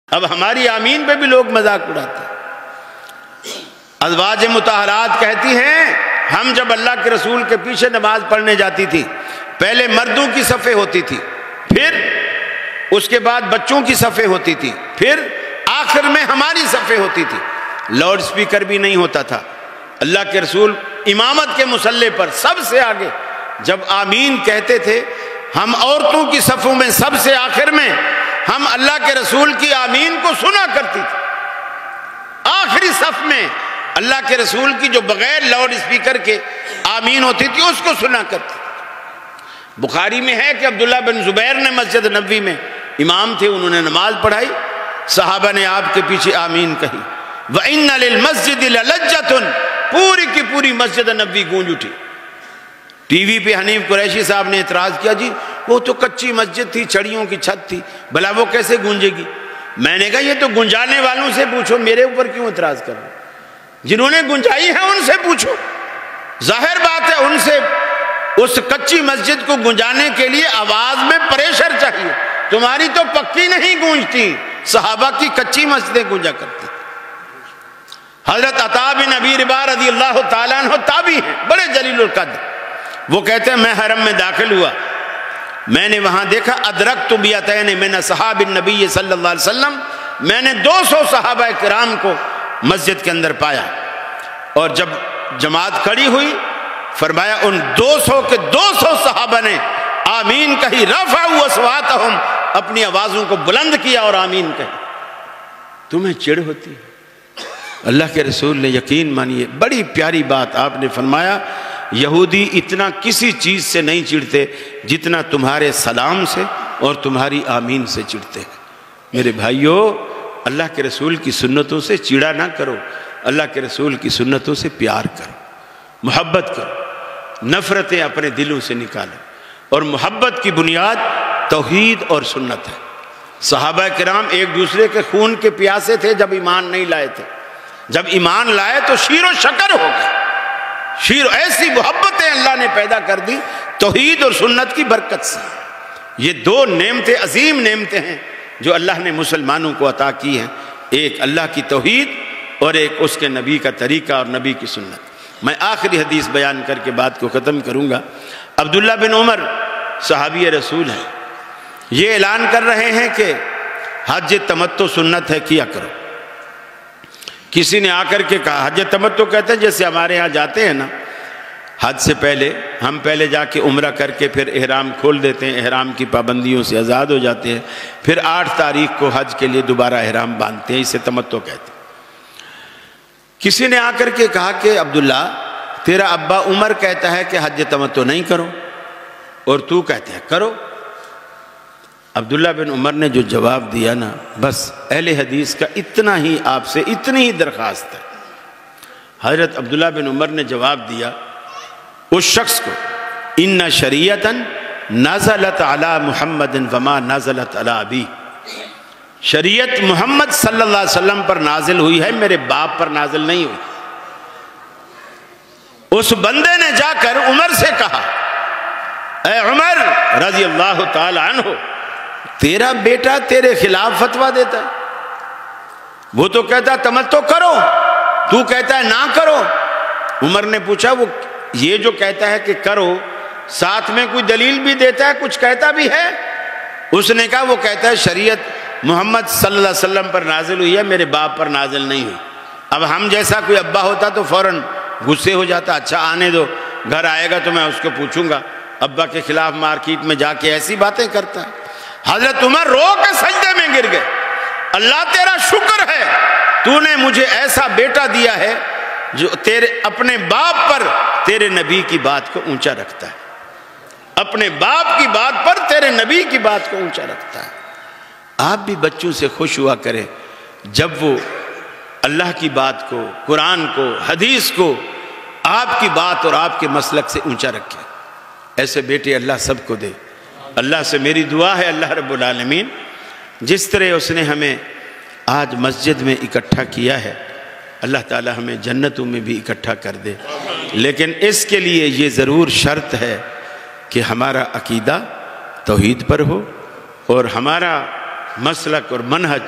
اب ہماری آمین پہ بھی لوگ مذاق اڑاتے ہیں۔ ازواج مطہرات کہتی ہیں ہم جب اللہ کے رسول کے پیچھے نماز پڑھنے جاتی تھی، پہلے مردوں کی صفیں ہوتی تھی، پھر اس کے بعد بچوں کی صفیں ہوتی تھی، پھر آخر میں ہماری صفیں ہوتی تھی، لاؤڈ سپیکر بھی نہیں ہوتا تھا۔ اللہ کے رسول امامت کے مصلی پر سب سے آگے جب آمین کہتے تھے، ہم عورتوں کی صفوں میں سب سے آخر میں ہم اللہ کے رسول کی آمین کو سنا کرتی تھی۔ آخری صف میں اللہ کے رسول کی جو بغیر لاؤڈ سپیکر کے آمین ہوتی تھی اس کو سنا کرتی تھی۔ بخاری میں ہے کہ عبداللہ بن زبیر نے مسجد نبوی میں امام تھے، انہوں نے نماز پڑھائی، صحابہ نے آپ کے پیچھے آمین کہی، وَإِنَّ لِلْمَسْجِدِ لَلَجَّةٌ، پوری کی پوری مسجد نبوی گونج اٹھی۔ ٹی وی پہ حنیف قریشی صاحب نے اعتراض کیا، جی وہ تو کچی مسجد تھی، چھڑیوں کی چھت تھی، بھلا وہ کیسے گونجے گی؟ میں نے کہا یہ تو گنجانے والوں سے پوچھو، میرے اوپر کیوں اعتراض کر رہے؟ جنہوں نے گنجائی ہے ان سے پوچھو۔ ظاہر بات ہے ان سے اس کچی مسجد کو گنجانے کے لیے آواز میں پریشر چاہیے، تمہاری تو پکی نہیں گونجتی، صحابہ کی کچی مسجدیں گونجا کرتی۔ حضرت عطا بن ابی رباح رضی اللہ تعالیٰ عنہ تابعی ہیں، بڑے جلیل القدر، وہ کہتے ہیں میں حرم میں داخل ہوا، میں نے وہاں دیکھا ادرکت بیتین من اصحاب النبی صلی اللہ علیہ وسلم، میں نے 200 صحابہ کرام کو مسجد کے اندر پایا، اور جب جماعت کھڑی ہوئی فرمایا ان 200 کے 200 صحابہ نے آمین کہی، رفعوا اصواتہم، اپنی آوازوں کو بلند کیا اور آمین کہی۔ تمہیں چڑ ہوتی ہے؟ اللہ کے رسول نے یقین مانیے بڑی پیاری بات آپ نے فرمایا، یہودی اتنا کسی چیز سے نہیں چڑھتے جتنا تمہارے سلام سے اور تمہاری آمین سے چڑھتے ہیں۔ میرے بھائیو، اللہ کے رسول کی سنتوں سے چڑا نہ کرو، اللہ کے رسول کی سنتوں سے پیار کرو، محبت کرو، نفرتیں اپنے دلوں سے نکالو، اور محبت کی بنیاد توحید اور سنت ہے۔ صحابہ کرام ایک دوسرے کے خون کے پیاسے تھے جب ایمان نہیں لائے تھے، جب ایمان لائے تو شیر و شکر ہو گئے، شیر ایسی محبتیں اللہ نے پیدا کر دی توحید اور سنت کی برکت سے۔ یہ 2 نعمتیں عظیم نعمتیں ہیں جو اللہ نے مسلمانوں کو عطا کی ہیں، ایک اللہ کی توحید اور ایک اس کے نبی کا طریقہ اور نبی کی سنت۔ میں آخری حدیث بیان کر کے بات کو ختم کروں گا۔ عبداللہ بن عمر صحابی رسول ہیں، یہ اعلان کر رہے ہیں کہ حج تمتع سنت ہے، کیا کرو۔ کسی نے آ کر کے کہا، حج تمتع کہتے ہیں جیسے ہمارے ہاں جاتے ہیں نا، حج سے پہلے ہم پہلے جا کے عمرہ کر کے پھر احرام کھول دیتے ہیں، احرام کی پابندیوں سے آزاد ہو جاتے ہیں، پھر 8 تاریخ کو حج کے لیے دوبارہ احرام باندھتے ہیں، اسے تمتع کہتے ہیں۔ کسی نے آ کر کے کہا کہ عبداللہ تیرا ابا عمر کہتا ہے کہ حج تمتع نہیں کرو اور تو کہتے ہے کرو۔ عبداللہ بن عمر نے جو جواب دیا نا، بس اہل حدیث کا اتنا ہی آپ سے اتنی ہی درخواست ہے۔ حضرت عبداللہ بن عمر نے جواب دیا اس شخص کو، ان شریعتا نزلت علی محمد وما نزلت علی ابی، شریعت محمد صلی اللہ علیہ وسلم پر نازل ہوئی ہے، میرے باپ پر نازل نہیں ہوئی۔ اس بندے نے جا کر عمر سے کہا، اے عمر رضی اللہ تعالی عنہ، تیرا بیٹا تیرے خلاف فتویٰ دیتا ہے، وہ تو کہتا ہے تمتع کرو، تو کہتا ہے نہ کرو۔ عمر نے پوچھا وہ یہ جو کہتا ہے کہ کرو، ساتھ میں کوئی دلیل بھی دیتا ہے، کچھ کہتا بھی ہے؟ اس نے کہا وہ کہتا ہے شریعت محمد صلی اللہ علیہ وسلم پر نازل ہوئی ہے، میرے باپ پر نازل نہیں ہوئی۔ اب ہم جیسا کوئی ابا ہوتا تو فوراً غصے ہو جاتا، اچھا آنے دو، گھر آئے گا تو میں اس کو پوچھوں گا، ابا کے خلاف مارکیٹ میں جا کے ایسی باتیں کرتا ہے۔ حضرت عمر رو کے سجدے میں گر گئے، اللہ تیرا شکر ہے تو نے مجھے ایسا بیٹا دیا ہے جو تیرے اپنے باپ پر تیرے نبی کی بات کو اونچا رکھتا ہے، اپنے باپ کی بات پر تیرے نبی کی بات کو اونچا رکھتا ہے۔ آپ بھی بچوں سے خوش ہوا کریں جب وہ اللہ کی بات کو، قرآن کو، حدیث کو، آپ کی بات اور آپ کے مسلک سے اونچا رکھیں۔ ایسے بیٹے اللہ سب کو دے۔ اللہ سے میری دعا ہے اللہ رب العالمین جس طرح اس نے ہمیں آج مسجد میں اکٹھا کیا ہے، اللہ تعالی ہمیں جنتوں میں بھی اکٹھا کر دے، لیکن اس کے لیے یہ ضرور شرط ہے کہ ہمارا عقیدہ توحید پر ہو اور ہمارا مسلک اور منہج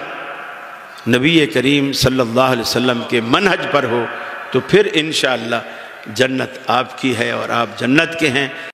نبی کریم صلی اللہ علیہ وسلم کے منہج پر ہو تو پھر انشاءاللہ جنت آپ کی ہے اور آپ جنت کے ہیں۔